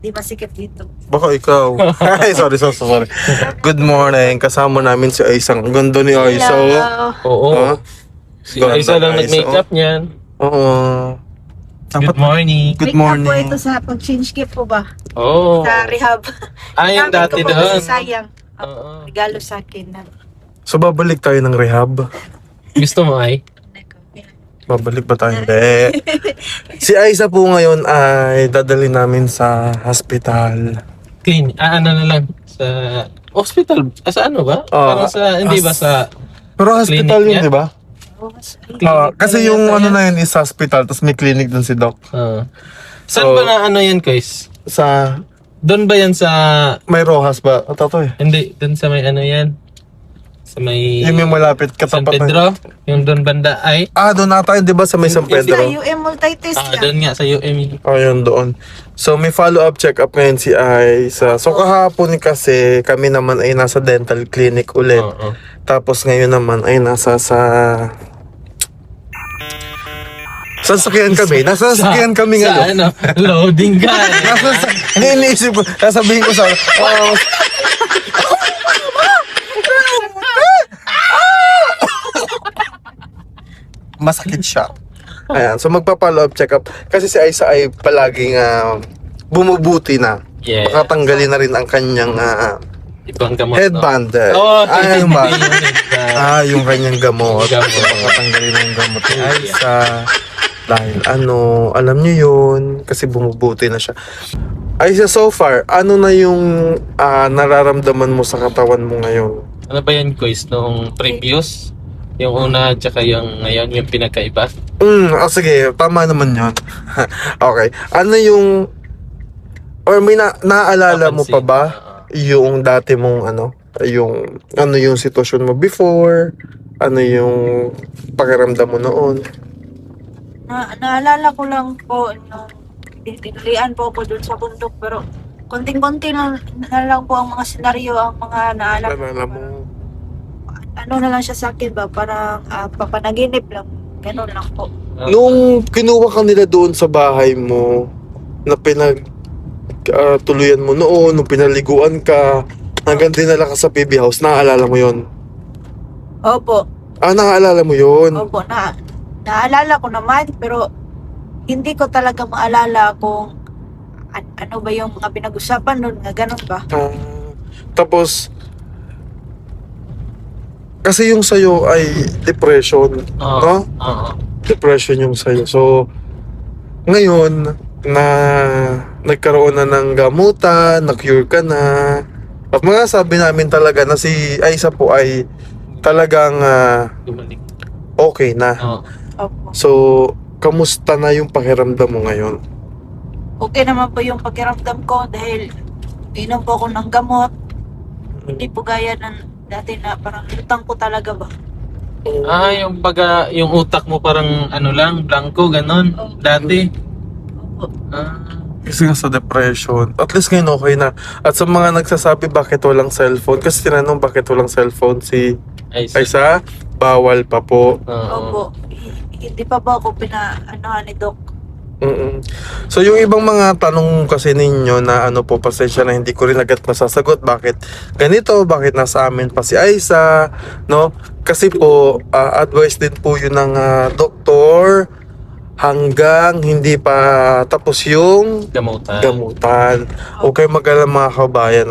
Di masikip dito. Baka ikaw. Ay, sorry. Good morning. Kasama namin si Aisang. Ganda ni Aisa. Hello. Oo. Oh. Si Aisa lang nag-makeup niyan. Oo. Good morning. Good Make up po morning. ito sa pag-change gift po ba? Oo. Sa rehab. Ay, yung Gamit dati ko po doon. kasi sayang. Oo. Regalo sa akin na. So, babalik tayo ng rehab. Gusto mo ay? Babalik ba tayo? Hindi. Si Aisa po ngayon ay dadali namin sa hospital. Clean. Ano na lang. Sa hospital. Sa ano ba? Parang sa, hindi ba sa... Pero hospital Clinic yun, niya? di ba? Kasi yung ano na yun is hospital, tapos may clinic dun si Doc. Saan ba na ano yan, guys? Sa, Doon ba yan sa... may Rojas ba? Ito to eh. Hindi, doon sa may ano yan? Sa may... Yung may malapit San katapat Pedro? Yung doon banda ay... doon na tayo, di ba, sa may San Sa Pedro? UM multi-test yan. Doon nga sa UM. Ayun, doon. So, may follow-up check-up ngayon si Aisa. So, kahapon kasi, kami naman ay nasa dental clinic ulit. Oo. Tapos ngayon naman ay nasa sa... Saan sakyan kami? Nasa sakyan kami Sa ngayon. ano? Loading ka. Iniisip ko, sasabihin ko sa... Masakit siya. Ayan, so magpa-follow up check-up. Kasi si Aisa ay palaging bumubuti na. Yeah. Makatanggalin na rin ang kanyang Ibang gamot. headband. Oh, Ayun ba? yung headband. Yung kanyang gamot. Gamot. Makatanggalin ang gamot ni Aisa. Dahil alam niyo yun. Kasi bumubuti na siya. Aisa, so far, ano na yung nararamdaman mo sa katawan mo ngayon? Ano ba yan, guys? Nung previous? Yung una, tsaka yung ngayon, yung pinagkaiba? Sige, tama naman yun. Okay. Ano yung... Or may naaalala mo pa ba yung dati mong yung sitwasyon mo before? Ano yung pakiramdam mo noon? Naalala ko lang po, tinulian po ako dun sa bundok, pero konting-konti na lang po ang mga senaryo, ang mga naalala Naalala mo? Ano na lang siya sa akin ba, parang papanaginip lang, gano'n lang po. Nung kinuha ka nila doon sa bahay mo, na tuluyan mo noon, nung pinaliguan ka, hanggang dinala ka sa PB house, naaalala mo yon? Opo, Naaalala mo yon? opo, naalala ko naman, pero hindi ko talaga maalala kung ano ba yung mga pinag-usapan nun, nga gano'n ba? Tapos, kasi yung sa'yo ay depression, no? Oo. Depression yung sa'yo. So, ngayon, na nagkaroon na ng gamutan, na-cure ka na, at mga sabi namin talaga na si Aisa po ay talagang Bumalik. okay na. Oo. Opo. So, kamusta na yung pakiramdam mo ngayon? Okay naman po yung pakiramdam ko dahil inom po ako ng gamot. Hindi po gaya ng dati na parang lutang ko talaga ba. Yung yung utak mo parang ano lang, blanco, ganon. Oo. Dati. Opo. Kasi nga sa depression, at least ngayon okay na. At sa mga nagsasabi bakit walang cellphone, kasi tinanong bakit walang cellphone si Aisa, bawal pa po. Opo. Hindi pa ba ako pinaanohan ni Doc? So yung ibang mga tanong kasi ninyo na po, pasensya na hindi ko rin agad masasagot bakit ganito, bakit nasa amin pa si Aisa, no? Kasi po advice din po yun ng doktor hanggang hindi pa tapos yung gamutan. Okay, mag-alala mga kabayan,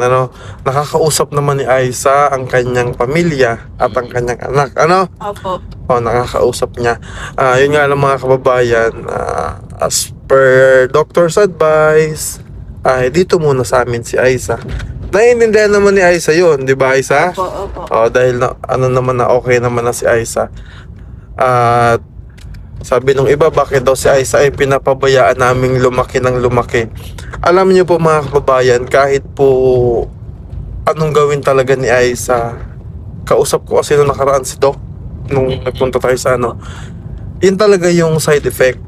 nakakausap naman ni Aisa ang kanyang pamilya at ang kanyang anak, Opo. nakakausap niya. Yun nga lang mga kababayan, as per doctor's advice, dito muna sa amin si Aisa. Naiintindihan naman ni Aisa yun, di ba Aisa? Opo. Dahil naman na okay naman na si Aisa. At sabi nung iba, bakit daw si Aisa ay pinapabayaan naming lumaki ng lumaki. Alam niyo po mga kababayan, kahit po anong gawin talaga ni Aisa, kausap ko kasi nung nakaraan si Doc, nung nagpunta tayo sa yun talaga yung side effect.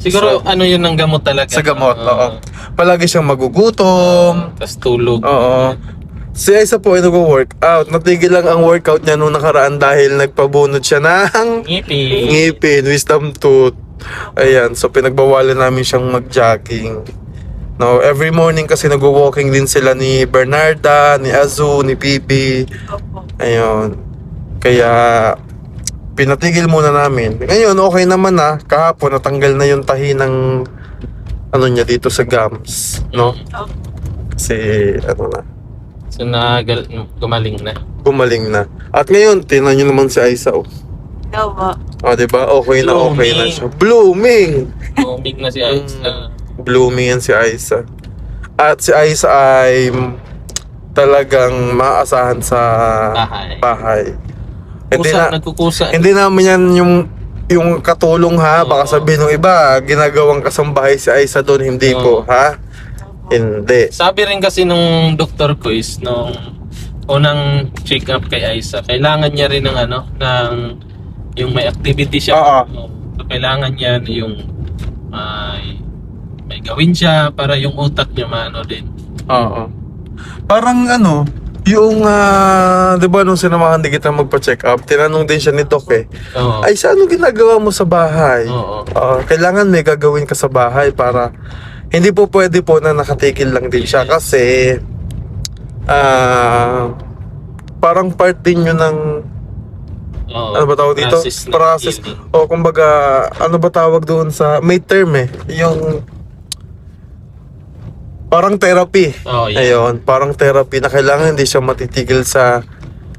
Siguro yun ang gamot talaga. Sa gamot, oo. Palagi siyang magugutom. Tapos tulog. Oo. Si Aisa po ay nag-workout. Natigil lang ang workout niya nung nakaraan dahil nagpabunod siya ng Ngipin. ngipin, wisdom tooth. Ayan, so pinagbawalan namin siyang mag-jogging. No, every morning kasi nagwo-walking din sila ni Bernarda, ni Azu, ni Pipi. Opo. Ayun. Kaya pinatigil muna namin. Ngayon okay naman na. Kahapon natanggal na yung tahi ng ano niya dito sa gums, no? Opo. Kasi ano na, So, gumaling na. gumaling na. At ngayon, tingnan niyo naman si Aiza, oh. Opo. Oh, 'di ba? Okay na Blooming. siya. Blooming. Bumig na si Aiza. Blooming yan si Aiza. At si Aiza ay talagang maaasahan sa bahay. Hindi na, Nagkukusa. hindi naman yan yung katulong ha. Baka sabihin ng iba, ginagawang kasambahay si Aiza doon. Hindi po, ha? Hindi. Sabi rin kasi nung doktor ko is nung unang check-up kay Aiza, kailangan niya rin ng yung may activity siya. Oo. So, kailangan niya yung may gawin siya para yung utak niya maano din. Oo. Parang ano, yung, di ba nung sinamahan din kita magpa-check up, tinanong din siya ni Doc eh, Oo. ay, ano ginagawa mo sa bahay? Oo. Kailangan may gagawin ka sa bahay para hindi po pwede po na nakatikil lang din siya kasi parang part din yun ng Oo. ano ba tawag dito? ng Process. healing. O kumbaga, ano ba tawag doon sa may term eh, yung parang therapy. Oh, yeah. Ayun, parang therapy na kailangan hindi siya matitigil sa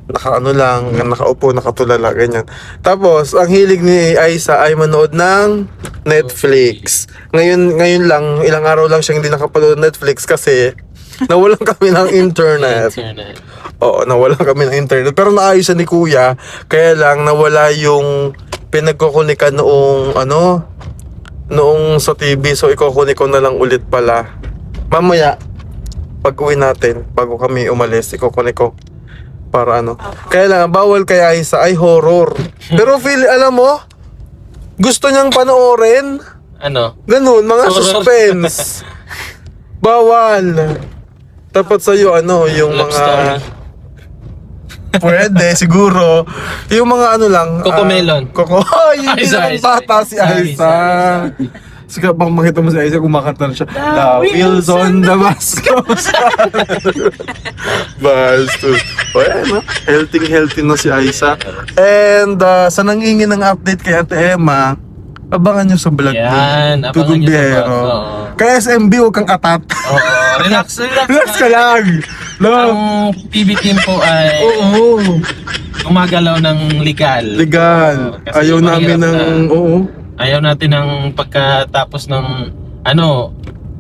nakaano lang, nakaupo, nakatulala, ganyan. Tapos, ang hilig ni Aiza ay manood ng Netflix. Ngayon lang, ilang araw lang siya hindi nakapanood ng Netflix kasi nawalan kami ng internet. Internet. Oo, nawalan kami ng internet. Pero naayos ni Kuya, kaya lang nawala yung pinagkukunikan noong sa TV. So, ikukunik ko na lang ulit pala. Mamaya, pag uwi natin, bago kami umalis, ikukunik ko. Para ano. Kaya lang, bawal kay Aiza ay horror. Pero alam mo, gusto niyang panoorin. Ano? Ganun, mga Horror. suspense. Bawal. Dapat sa'yo, yung Love mga... story. Pwede, siguro. Yung mga ano lang. Cocomelon. Yung Aiza, pinakang Aiza. bata si Aiza. Sige, bang makita mo si Aiza, kumakanta na siya. The wheels on the bus goes Bastos. O yan, healthy na si Aiza. And sa nangingin ng update kay Ate Emma, abangan nyo sa vlog Yan, abangan Tugong nyo sa Biyahero. vlog, oo. Kaya SMB, huwag kang atat. Oo, relax Relax ka lang. Ang PB team po ay Oo. gumagalaw ng legal. Legal. Oo, kasi Ayaw namin mahirap ng... na. Oo. Ayaw natin ng pagkatapos ng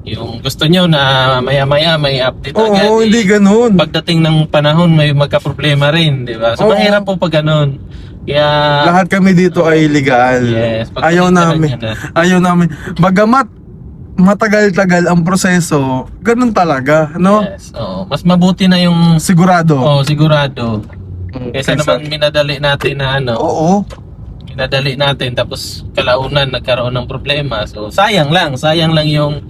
yung gusto nyo na maya-maya may update agad. Oo, hindi ganun. Pagdating ng panahon may magka-problema rin, di ba? So Oo. mahirap po pag ganun. Kaya Lahat kami dito ay legal. Yes, Ayaw pagpapalitan namin. niya na. Ayaw namin. Bagamat matagal-tagal ang proseso, ganun talaga, no? yes, oo. Mas mabuti na yung Sigurado. sigurado. Kaysa naman minadali natin na Oo. minadali natin tapos kalaunan nagkaroon ng problema. So sayang lang yung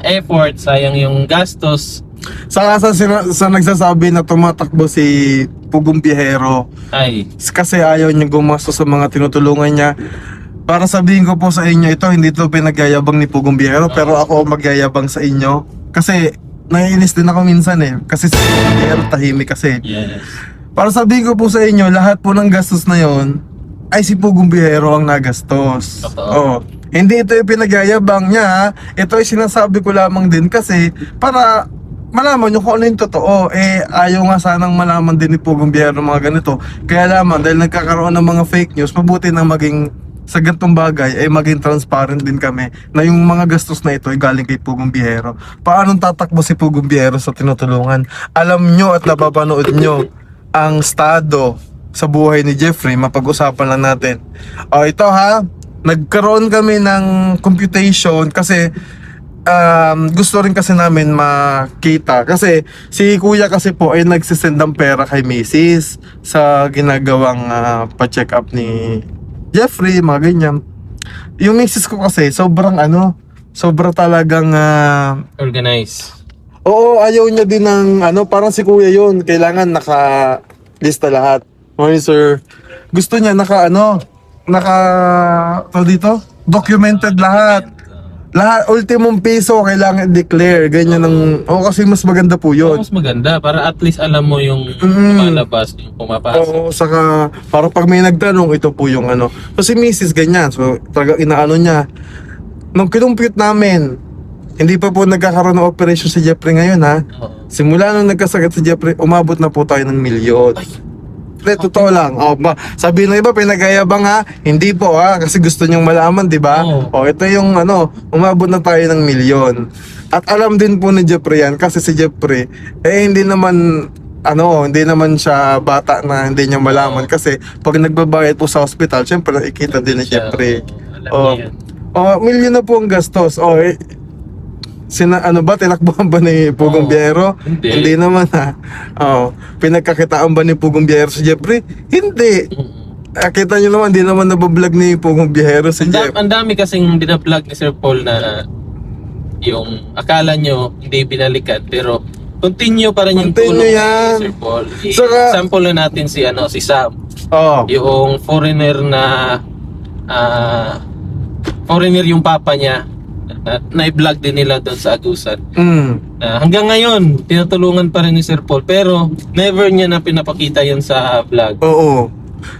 effort, sayang yung gastos. Saka sa nagsasabi na tumatakbo si Pugong Biyahero, Ay, kasi ayaw niya gumastos sa mga tinutulungan niya. Para sabihin ko po sa inyo, ito hindi to pinagyayabang ni Pugong Biyahero, pero ako magyayabang sa inyo. Kasi naiinis din ako minsan eh. Kasi si Pugong Biyahero tahimik kasi. yes. Para sabihin ko po sa inyo, lahat po ng gastos na yon ay si Pugong Biyahero ang nagastos. Totoo. Oo. Hindi ito yung pinagyayabang niya, ha? Ito ay sinasabi ko lamang din kasi para malaman nyo kung ano yung totoo. Ayaw nga sanang malaman din ni Pugong Biyahero mga ganito. Kaya lamang, dahil nagkakaroon ng mga fake news, mabuti na maging sa ganitong bagay ay maging transparent din kami na yung mga gastos na ito ay galing kay Pugong Biyahero. Paano tatakbo si Pugong Biyahero sa tinutulungan? Alam nyo at napapanood nyo ang estado sa buhay ni Jeffrey, mapag-usapan lang natin. Ito ha, nagkaroon kami ng computation kasi gusto rin kasi namin makita kasi si Kuya kasi po ay nagsisend ng pera kay Mrs. sa ginagawang pa-check up ni Jeffrey, mga ganyan. Yung Mrs. ko kasi sobrang talagang Organize. oo, ayaw niya din ng parang si Kuya yun, kailangan naka-lista lahat. Morning sir, gusto niya naka dito, documented lahat. Lahat, ultimong piso, kailangan i-declare. Ganyan ang, kasi mas maganda po yun. Mas maganda para at least alam mo yung lumalabas, yung pumapasok. Oo, saka, para pag may nagtanong, ito po yung ano. So si Mrs. ganyan, so talaga inaano niya. Nung kinumpute namin, hindi pa po nagkakaroon ng operation si Jeffrey ngayon ha. Oo. Simula nung nagkasakit si Jeffrey, umabot na po tayo ng milyon. Totoo lang. Sabi ng iba, pinagayabang ha. Hindi po ha, kasi gusto niyong malaman, di ba? Oo. Ito yung umabot na tayo ng milyon. At alam din po ni Jeffrey yan, kasi si Jeffrey, hindi naman siya bata na hindi niya malaman. Kasi pag nagbabayad po sa hospital, syempre nakikita din ni Jeffrey. Alam niya yan. Milyon na po ang gastos. Tinakbuhan ba ni Pugong Biyero? Hindi naman ha. Pinagkakitaan ba ni Pugong Biyero si Jeffrey? Hindi. Kita nyo naman, hindi naman nabablog ni Pugong Biyero si Jeffrey. Ang dami kasing binablog ni Sir Paul na yung akala nyo hindi binalikan pero continue pa rin yung tulong yan. ni Sir Paul. Saka- Example na natin si Sam. Oh. Yung foreigner na foreigner yung papa niya at na-vlog din nila doon sa Agusan. Hanggang ngayon, tinutulungan pa rin ni Sir Paul pero never niya na pinapakita yun sa vlog. Oo.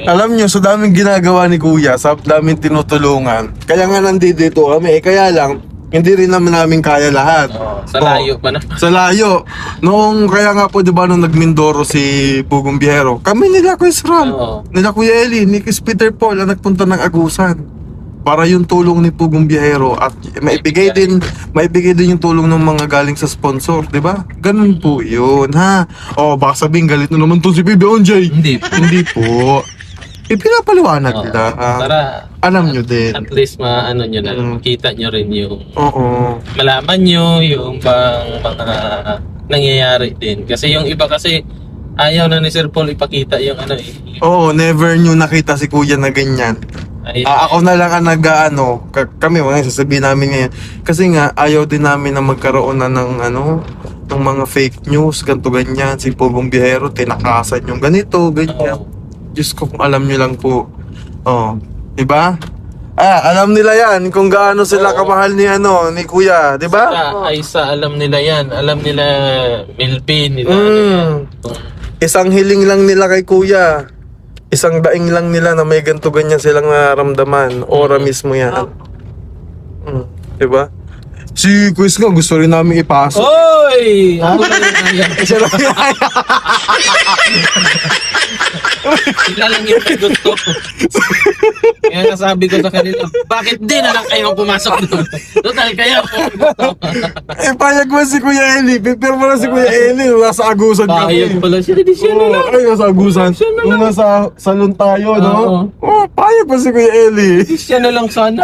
Alam nyo, sa daming ginagawa ni Kuya, sa daming tinutulungan, kaya nga nandito kami, kaya lang, hindi rin naman namin kaya lahat. Sa layo pa na. Sa layo. Noong, kaya nga po, di ba, nung nagmindoro si Pugong Biyero, kami nila Kuya Sram, Oo. nila Kuya Eli, ni Chris Peter Paul, ang nagpunta ng Agusan. Para yung tulong ni Pugong Biyahero at maibigay din yung tulong ng mga galing sa sponsor, di ba? Ganun po yun, ha? Baka sabihin galit na naman to si Bibi Onjay. Hindi. Hindi po. Pinapaliwanag Oo. nila. Para Alam nyo din. at least maano nyo na, makita nyo rin yung Oo. malaman nyo yung bang mga nangyayari din. Kasi yung iba kasi ayaw na ni Sir Paul ipakita yung Oo, never nyo nakita si Kuya na ganyan. Ako na lang ang kami mga sasabihin namin ngayon. Kasi nga, ayaw din namin na magkaroon na ng ng mga fake news, ganto ganyan. Si Pugong Biyahero, tinakasan yung ganito, ganyan. Diyos ko, kung alam nyo lang po. Diba? Alam nila yan kung gaano sila kamahal ni Kuya, diba? Aisa, alam nila yan. Alam nila Melvin, nila Isang hiling lang nila kay Kuya. Isang daing lang nila na may ganito ganyan silang nararamdaman. Ora mismo yan. Diba? Si Quiz nga gusto rin namin ipasok. Oy! Ako lang yung ayaw. Siya lang yung Sila lang yung gusto. Kaya nasabi ko sa kanila, bakit di na lang kayo pumasok doon? Total kaya po. payag mo si Kuya Eli. Pero mo na si Kuya Eli. Nasa Agusan Pahayag kami. pala siya. Di siya na lang. Ay, nasa Agusan. Nung nasa salon tayo, no? Payag pa si Kuya Eli. Di siya na lang sana.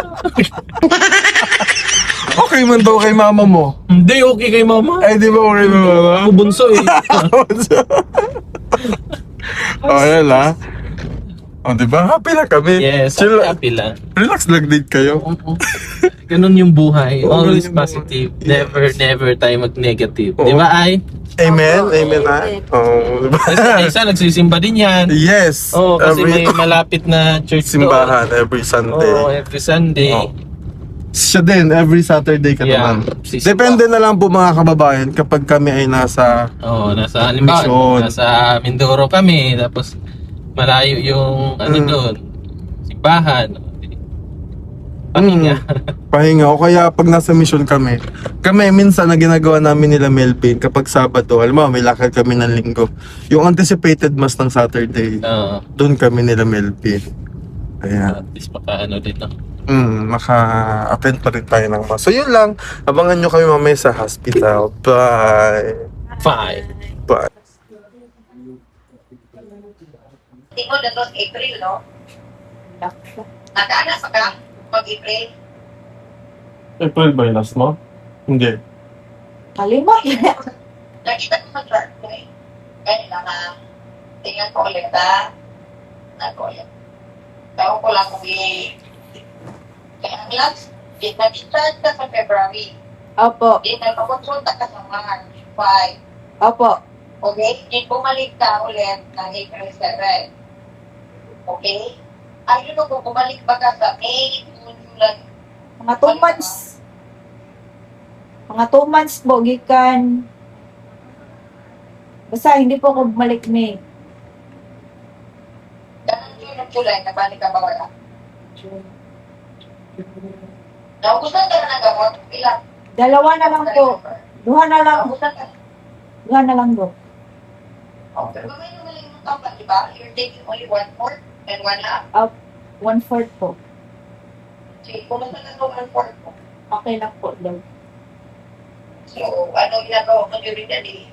Okay man daw kay mama mo. Hindi, okay kay mama. Ay, di ba okay na mama? Ako bunso eh. Ayan ha. Di ba? Happy lang kami. Yes, Chill, happy lang. relax lang din kayo. Ganun yung buhay. Oo, Always ganun yung positive. buhay. Never tayo mag-negative. Oo. Di ba, Ay? Amen? Amen ha? Diba? Isa nagsisimba din yan. Yes. Oo, kasi may malapit na church simbahan every Sunday. Oo, every Sunday. Oo. Siya din, every Saturday ka Yeah, naman. sisimba. Depende na lang po mga kababayan kapag kami ay nasa Nasa halimbawa, Mission. nasa Mindoro kami, tapos malayo yung doon, simbahan. Pahinga. pahinga o kaya pag nasa mission kami minsan na ginagawa namin nila Melvin kapag Sabado, alam mo may lakad kami ng Linggo, yung anticipated mass ng Saturday, Oo. doon kami nila Melvin. Ayan. At least makaano din. No? Maka-attend pa rin tayo ng mass. So yun lang, abangan nyo kami mamaya sa hospital. Bye. Fine. Bye. Tingod na doon April, no? Nagkaanak pa ka mag-April? April ba yung last mo? Hindi. Kalimot. Nakita ko sa chart ko eh. Kaya na nga, tingnan ko ulit ha. Ako yan. Tawa ko lang kung kaya ang last, nag-start ka sa February. Opo. Nagpakonsulta ka sa March 5. Opo. Okay? Bumalik ka ulit ng April 7. Okay? Ayun kung bumalik ba ka sa May, June, July, Mga 2 months. Mga 2 months po, gikan. Basta hindi po ako bumalik May. Ganun yun ng July, nabalik ka ba wala? Naubusan ka na ng gamot? Ilan? Dalawa na lang po. Duha na lang. Naubusan ka. Duha na lang po. Oh, pero may naman yung kapal, di ba? You're taking only 1/4 and 1/2. 1/4 po. Sige, kumusta na ito 1/4 mo? Okay lang po daw. So, ano ginagawa mo during the day?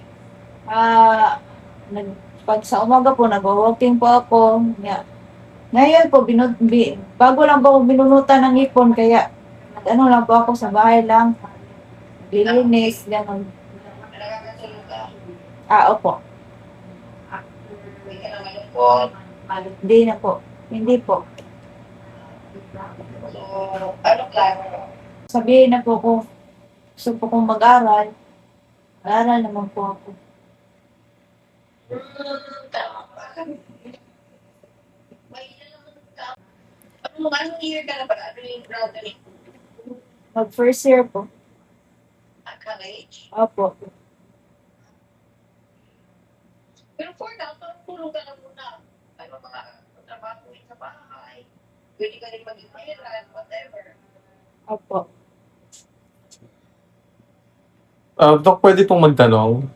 Pag sa umaga po, nag-walking po ako. Ngayon po, bago lang po ako binunutan ng ipon, kaya ano lang po ako sa bahay lang. Bilinis, gano'n. Nakakatulog ka? Opo. Hindi ka na malungkot. Hindi na po. Hindi po. So, ano klaro mo? Sabihin na po kung gusto po kong mag-aral. Mag-aral naman po ako. Tama ba? May naman ka. Anong year ka na pala? Ano yung graduate? Mag-first year po. At college? Opo. Pero for now, tulong ka na muna. Ano mga trabaho sa bahay. Pwede ka rin maging mahiran, whatever. Opo. Doc, pwede pong magtanong?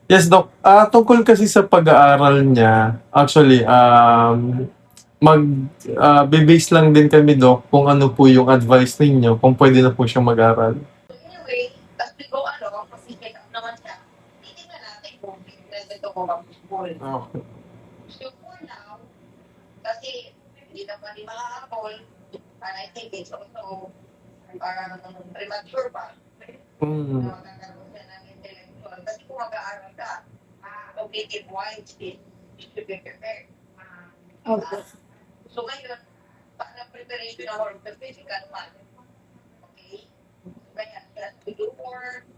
Yes, Doc. Tungkol kasi sa pag-aaral niya, actually, base lang din kami, Doc, kung ano po yung advice ninyo, kung pwede na po siyang mag-aral. Anyway, as we go kasi check up naman siya, titignan natin kung fitness ito ko mag-school. Okay. So for now, kasi hindi naman din makahabol, and I think it's also parang premature pa. Mm. Na magkakaroon siya ng intellectual. Kasi kung mag-aaral ka, cognitive wise, you should be prepared. Opo. So ngayon, parang preparation ako ng physical man. Okay? So kaya, she has to do work,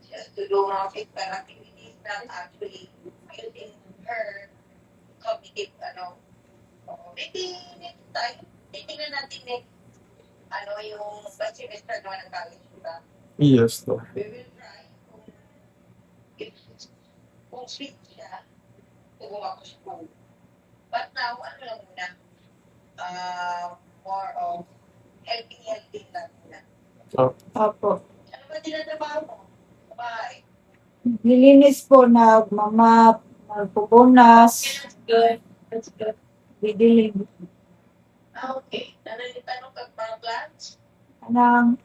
she has to do mga physical activities that actually using her cognitive, maybe next time, titingnan natin next, yung first semester naman ng college, diba? Yes, Doc. We will try kung sweet siya, kung ako school. But now, ano lang muna, more of helping lang muna. Opo. Ano ba tinatrabaho mo? Sa bahay? Nilinis po, nagmamap, magpupunas, Good. That's good. didilig. Okay. Tanong ka para plans?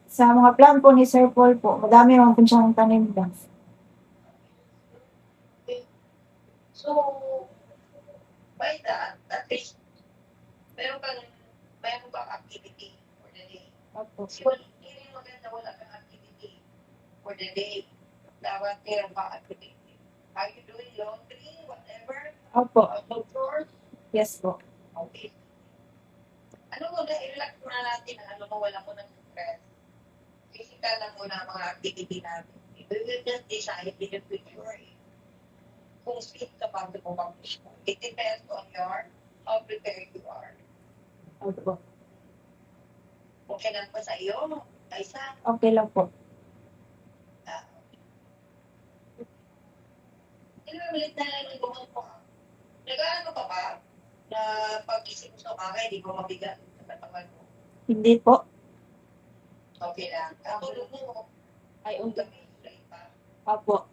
Sa mga plan po ni Sir Paul po, madami naman po siyang tanim ba. So, by that, at least, meron kang activity for the day. Opo. Kasi hindi rin maganda wala kang activity for the day. Dapat meron kang activity. Are you doing laundry, whatever? Opo. Household chores? Yes po. Okay. Ano mo, i-relax muna natin na wala mo ng stress. Physical lang muna ang mga activity natin. We will just decide in the future kung fit ka ba sa bumang school. It depends on how prepared you are. Opo. Okay lang pa sa iyo, Aisa. Okay lang po. Ulit na lang yung bumang po. Nag-ano ka ba? Na pag-isip mo sa umaga, hindi ko mabigat sa katawan mo. Hindi po. Okay lang. Ang tulog mo, Ay, yung gabi, straight pa. Opo.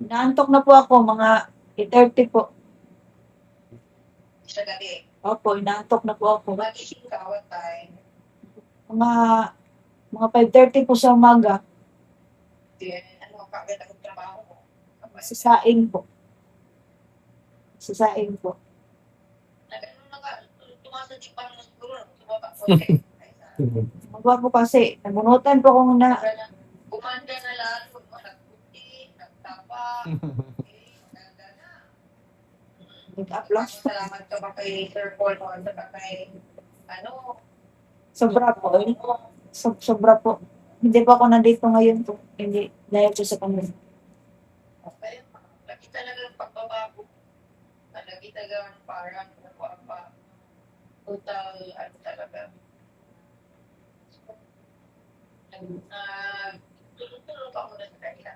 Naantok na po ako, mga 8:30 po. Sa gabi. Opo, inaantok na po ako. Magising ka, what time? Mga 5:30 po sa umaga. Then, ano ang kagad ang trabaho mo? Sasaing po. Sasaing po. Nag-ano na ka, tumasa di pa naman siguro, tumaba ko. Magawa po kasi, nabunutan po akong Gumanda na lang, nagputi, nagtapa. Ganda na. nag-upload. Salamat ka ba kay Sir Paul o sa kay, Sobra po. Sobra po. Hindi pa ako nandito ngayon po. Hindi, dahil po sa kanila. Okay, lagi talaga ng pagbabago. Lagi talaga parang total, talaga. So, Tulong-tulong pa muna sa kanila.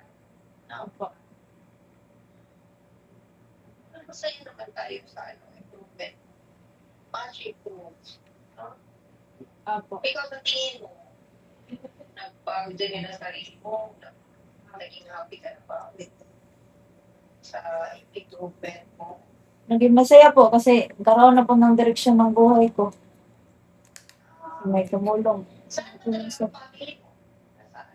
Opo. Masaya naman tayo sa improvement. Much improved. No? Opo. Ikaw sa tingin mo, nagpag-dyan na sa sarili mo, naging happy ka na ba with sa improvement mo? Naging masaya po kasi karoon na po ng direksyon ng buhay ko. May tumulong. Saan mo talaga ang family mo? Nasaan?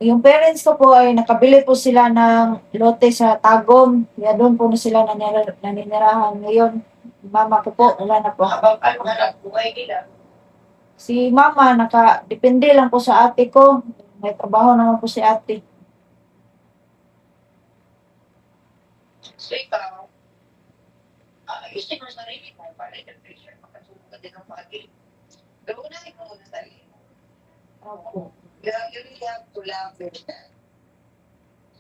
Yung parents ko po ay nakabili po sila ng lote sa Tagum. Kaya doon po na sila naninirahan. Ngayon, mama ko po, wala na po. Habang ano hanap buhay nila, Si mama, depende lang po sa ate ko. May trabaho naman po si ate. so ikaw, ayusin mo sa sarili mo para in the future, makatulong ka din ng family. Pero unahin mo muna sarili mo. Opo. You really have to love yourself.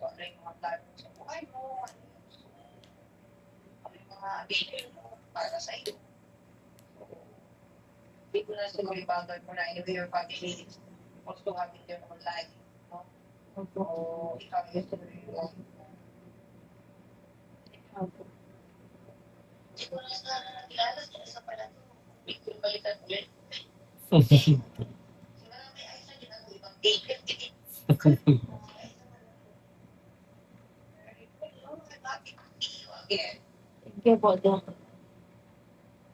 So, ano yung mga plano mo sa buhay mo? Ano yung mga vision mo para sa iyo? So, hindi ko na siguro ibagay mo na anyway your family is also having their own life. No? Opo. So, ikaw yung siguro yung life mo. Opo. Siguro sa kilala siya sa pala to. Hindi ko balikan ulit. Siguro may ayos din ang ibang agent. Again. Thank you po, Doc.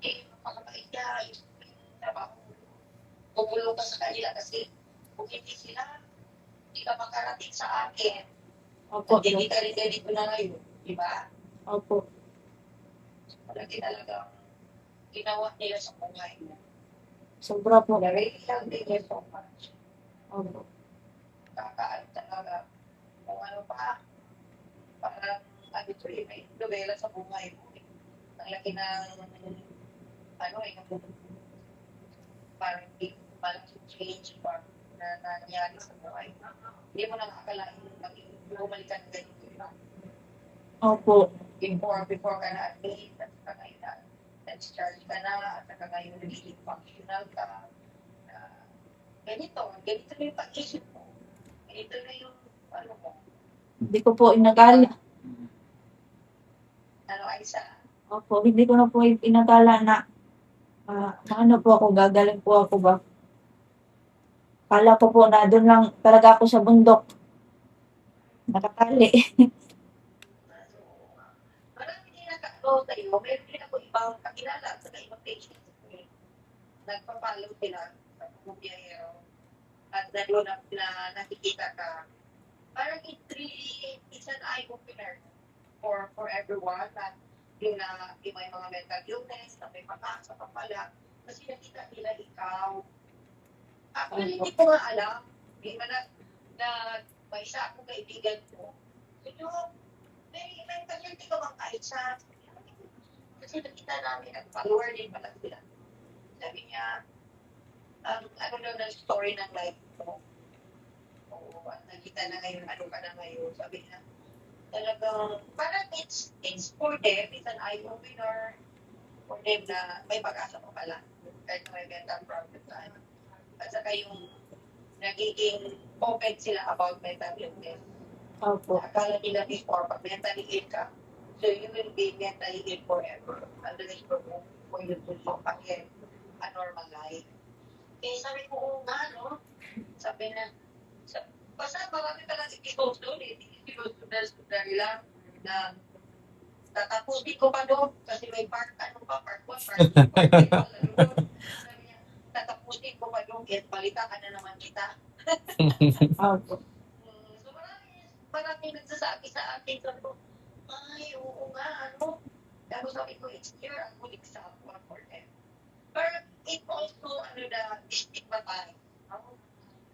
Napakabait niya, yung trabaho mo. Bubulong ka sa kanila kasi kung hindi sila, hindi ka makarating sa akin. Opo, At hindi Doc. ka rin ganito na ngayon. Diba? Opo. Malaki talaga ginawa nila sa buhay mo. Sobra po. I really love them so much. Opo. Kakaano talaga. Kung ano pa, parang ano to eh, may nobela sa buhay mo. Ang laki ng ano eh, parang big malaking change pa na nangyari sa buhay mo. Hindi mo nakakalain maging bumalik ka ng ganito. Diba? Opo. Before ka na admit, at saka ngayon na discharge ka na, at saka ngayon nagiging functional ka. Ganito na yung pag-isip mo. Ganito na yung ano mo. Hindi ko po inagala. Ano ay sa Opo, hindi ko na po inagala na ano po ako, gagaling po ako ba. Kala ko po na doon lang talaga ako sa bundok. Nakatali. marami din nakakao sa'yo, meron din ako ibang kakilala at saka ibang patients ko. Nagpapalo sila sa mga biyahero at doon na nakikita ka. Parang it's an eye-opener for everyone na yung may mga mental illness, na may pag-asa pa pala. Kasi nakita nila ikaw. Actually, hindi ko nga alam. Hindi man na may isa akong kaibigan ko. So, may mental health ka bang kahit sa kasi nakita namin at follower din pala sila. Sabi niya, ano daw na story ng life mo. Oo, at nakita na ngayon, ano ka na ngayon. Sabi niya, talagang, parang it's for them, it's an eye-opener for them na may pag-asa pa pala. Kahit na may mental problem tayo. At saka yung nagiging open sila about mental illness. Opo. Akala nila before, pag mentally ill ka, so you will be mentally ill forever. Unless for you to live again a normal life. Eh, sabi ko, oo nga, no? Sabi na, basta marami talaga exposed doon eh. Exposed lang na tatapusin ko pa doon kasi may part 1, part 2, part 3. Sabi niya, tatapusin ko pa doon at balita ka na naman kita. Opo. So marami nagsasabi sa akin, sabi ko, ay, oo nga, ano? Tapos sabi ko, it's here a good example for them. But it also, stigmatized. No?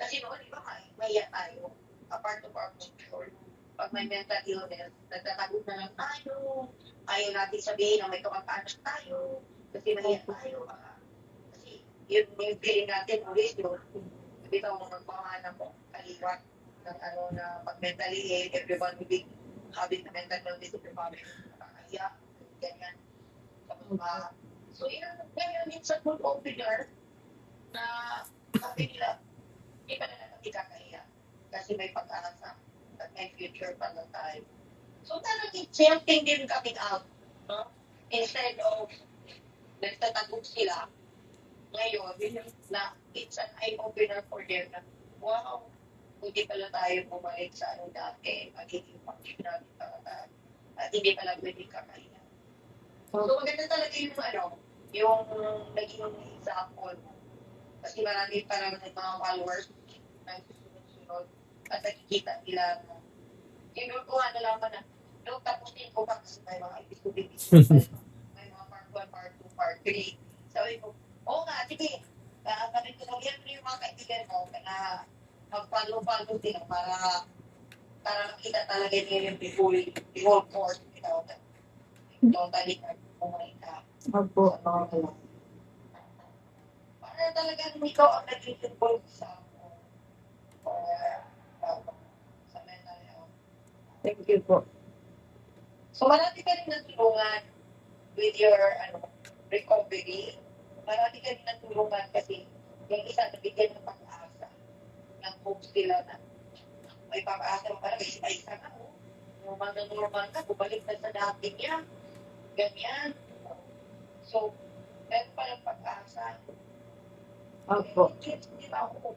Kasi noon, di ba, maya tayo, a part of our culture. Pag may mental illness, nagtatagot na lang tayo, ayaw natin sabihin na may kamag-anak tayo, kasi mahiya tayo. Kasi yun yung feeling natin, always yun. Sabi ito, magpamahanap ko, kaliwat ng na pag mentally ill, everyone will be having a mental illness of the family. Nakakahiya, ganyan. So, yun, ganyan din sa good opener na sabi nila, hindi pa na natin kakahiya. Kasi may pag-asa at may future pa na tayo. So talagang something din coming out. No? Instead of nagtatagog sila, ngayon, yun yung na it's an eye-opener for them na, wow, hindi pala tayo bumalik sa ano dati, magiging functional at hindi pala pwedeng kakahiya. So maganda talaga yung ano, yung naging example. Kasi marami parang mga followers na susunod-sunod at nakikita nila na yung ko na lang na no, tapusin ko pa kasi may mga episode may mga part 1, part 2, part 3. Sabi ko, oo nga, sige. Sabi ko, sabihan mo yung mga kaibigan mo na mag-follow din para makita talaga nila yung the whole course without totally nag-umay ka. Opo. Sa mga para talagang ikaw ang naging involved sa sa mental health. Thank you po. So marami ka rin natulungan with your recovery. Marami ka rin natulungan kasi yung isa nabigyan ng pag-asa ng hope sila na may pag-asa para may isa ka mo. Normal ka, bumalik na sa dati niya. Ganyan. So, meron pa ng pag-asa. Opo. It's still ako.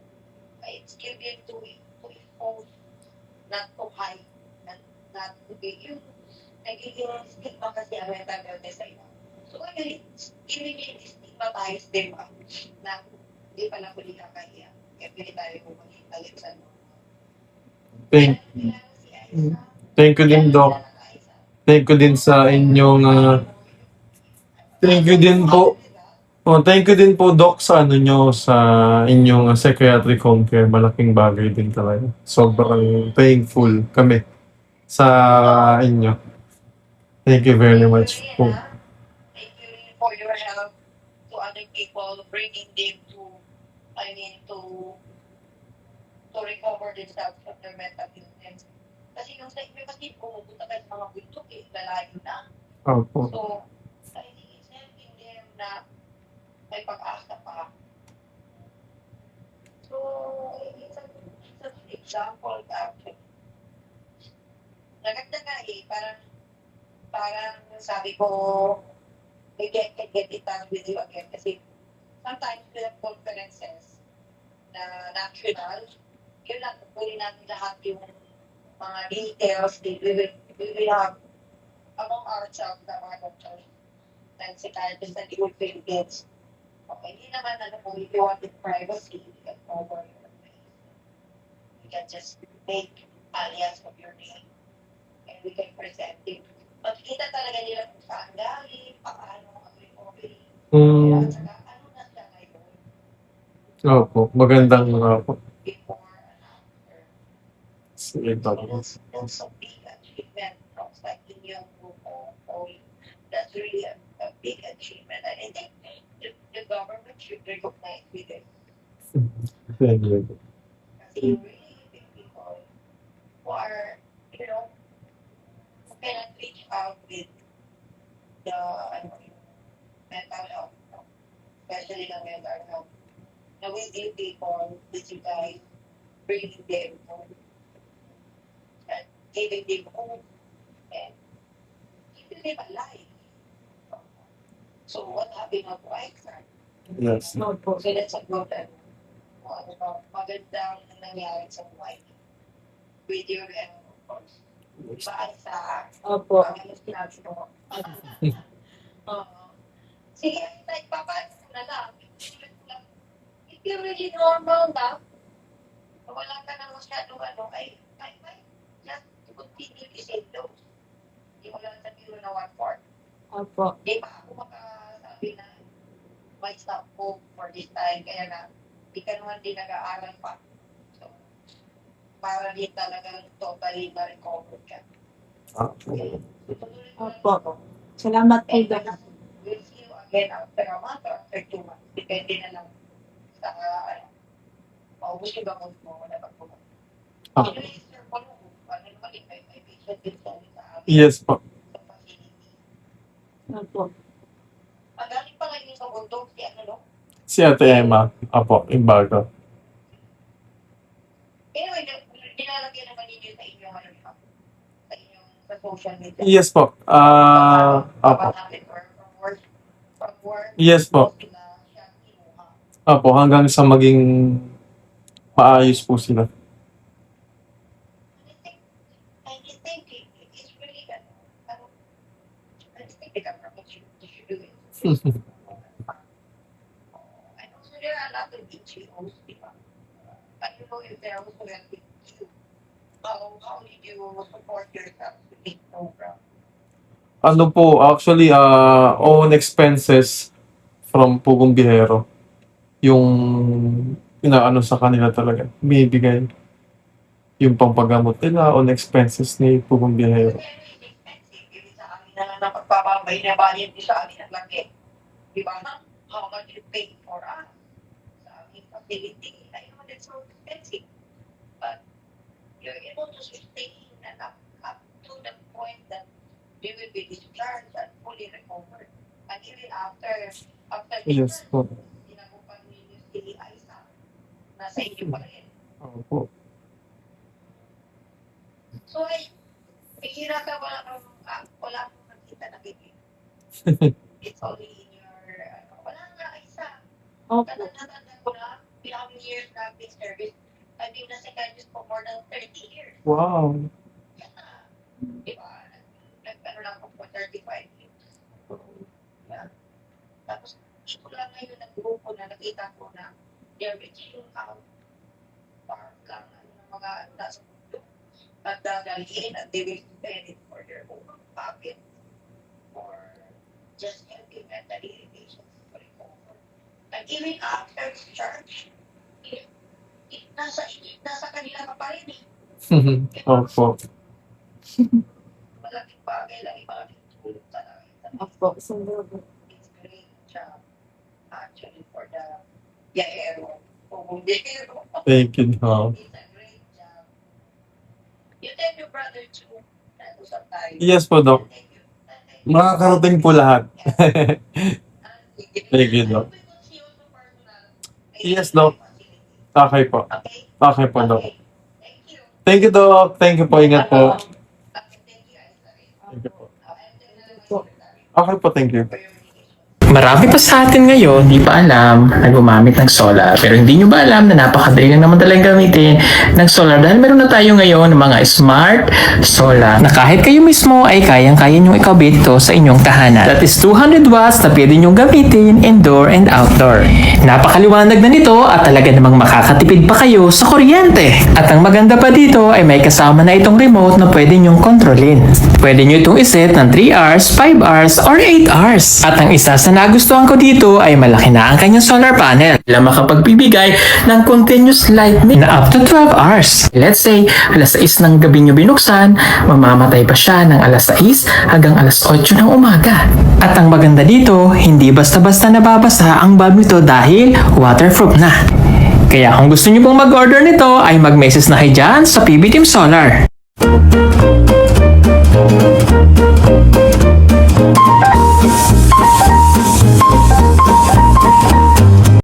It's still there to expose, not to hide, not to be yung nagiging stigma kasi ang mental illness sa iba. So, ngayon, i-stigmatize din ba na hindi pala huli kakahiya. Kaya pwede tayo bumalik talit sa mga. Thank, Si Aisa. thank you din, Doc. Thank you din sa inyong, thank you din po. Oh, thank you din po, Doc, sa ano nyo, sa inyong psychiatric home care. Malaking bagay din talaga. Sobrang thankful kami sa inyo. Thank you very much po. Thank you for your help to other people, bringing them to recover themselves from their mental illness. Kasi yung sa inyo kasi pumupunta ka sa mga bundok lalayo na. Opo. So, I think it's helping them na may pag-asa pa. So, it's a good example actually. Naganda nga parang sabi ko, we can get it done with you again. Kasi sometimes we have conferences na national, yun lang, kukunin natin lahat yung mga details. We will have among ourselves na mga doctors and psychiatrists and the old Philippines. Okay, hindi naman kung if you wanted privacy, you can cover your face. You can just make alias of your name and we can present it. Makikita talaga nila kung saan galing, paano ang recovery. At saka ano na siya ngayon. Opo, magandang po. Before and after. Sige, So Doc. that's a big achievement from like in your group or that's really a big achievement. And I think the government should recognize with it. Thank you. Kasi you really big people who are, who cannot reach out with the mental health, especially the mental health. Now with you people, with you guys, bringing them and giving them hope and keeping them alive. So what happened of Aisa? Yes. Opo. So that's a good magandang nangyari sa buhay. With your of course. Diba Aisa? Opo. Yung sinabi mo. Sige, like, papaano na lang. If you're really normal na, wala ka na masyadong ay just continue the same dose. Hindi mo lang sabihin na 1/4. Opo. Di ba ako makasabi na may stop ko for this time, kaya na, di ka naman din nag-aaral pa. So, para di talagang totally ma-recover ka. Okay. So, tuloy mo lang Opo. ito. Salamat po, And Doc. we'll see you again after a month or after 2 months. Depende na lang sa, maubos yung gamot mo na pagpupunta. Ah. Anyway, sir, ano naman may patient din sa amin Yes po. sa facility. Opo. Magaling pa ngayon sa bundok, si ano, no? Si Ate Emma. Apo, yung bago. Anyway, nilalagyan naman ninyo sa inyong sa inyong sa social media. Yes po. Apo. From work. Yes po. Sila siya kinuha. Apo, hanggang sa maging maayos po sila. I think it's really I think it's what you should do it. And also there are a lot of NGOs, diba? I don't know if they're also helping you. How did you support yourself with this program? Ano po, actually, own expenses from Pugong Bihero. Yung inaano sa kanila talaga, bibigay. Yung pampagamot nila, own expenses ni Pugong Bihero. Kasi it's expensive. Yung sa amin na napagpapabay na bayad din sa amin ang laki. Diba? How much you pay for us sa aming facility. I know that's so expensive. But you're able to sustain and up to the point that you will be discharged and fully recovered. And even after Yes po. sinagupan ninyo si Aiza, nasa inyo pa rin. Opo. So, bihira ka, wala akong nakita na bibig. It's only in your, wala nga isa. Opo. Tatanda ko na, ilang years na big service. I've been na psychiatrist for more than 30 years. Wow. Diba? Nag-ano lang ako for 35 years. Yeah. Tapos, ito lang ngayon ng grupo na nakita ko na they're reaching out para lang ng mga nasa mundo at dadalhin at they will spend it for their own pocket or just helping mentally patients to recover. And even after discharge, nasa kanila ka pa rin eh. Opo. Malaking bagay lang yung malaking tulong talaga. Opo, sundog. It's great job actually for the Yaero. Pumundero. Thank you, no. It's a great job. You tell your brother too. Nag-usap tayo. Yes po, Doc. Thank you. Makakarating po lahat. Thank you, Doc. Yes, Doc. Okay po. Okay? Okay po, Doc. Okay. Thank you. Thank you, Doc. Thank you po. Ingat po. Okay, thank you, Aizari. Thank you po. Okay, Okay po, thank you. for your medication. Marami pa sa atin ngayon, hindi pa alam na gumamit ng solar. Pero hindi nyo ba alam na napakadali lang naman talagang gamitin ng solar dahil meron na tayo ngayon ng mga smart solar na kahit kayo mismo ay kayang-kaya nyong ikabit to sa inyong tahanan. That is 200 watts na pwede nyong gamitin indoor and outdoor. Napakaliwanag na nito at talaga namang makakatipid pa kayo sa kuryente. At ang maganda pa dito ay may kasama na itong remote na pwede nyong kontrolin. Pwede nyo itong iset ng 3 hours, 5 hours, or 8 hours. At ang isa sa nagustuhan ko dito ay malaki na ang kanyang solar panel na makapagbibigay ng continuous lightning na up to 12 hours. Let's say, alas 6 ng gabi nyo binuksan, mamamatay pa siya ng alas 6 hanggang alas 8 ng umaga. At ang maganda dito, hindi basta-basta nababasa ang bulb nito dahil waterproof na. Kaya kung gusto nyo pong mag-order nito ay mag-message na kayo dyan sa PB Team Solar.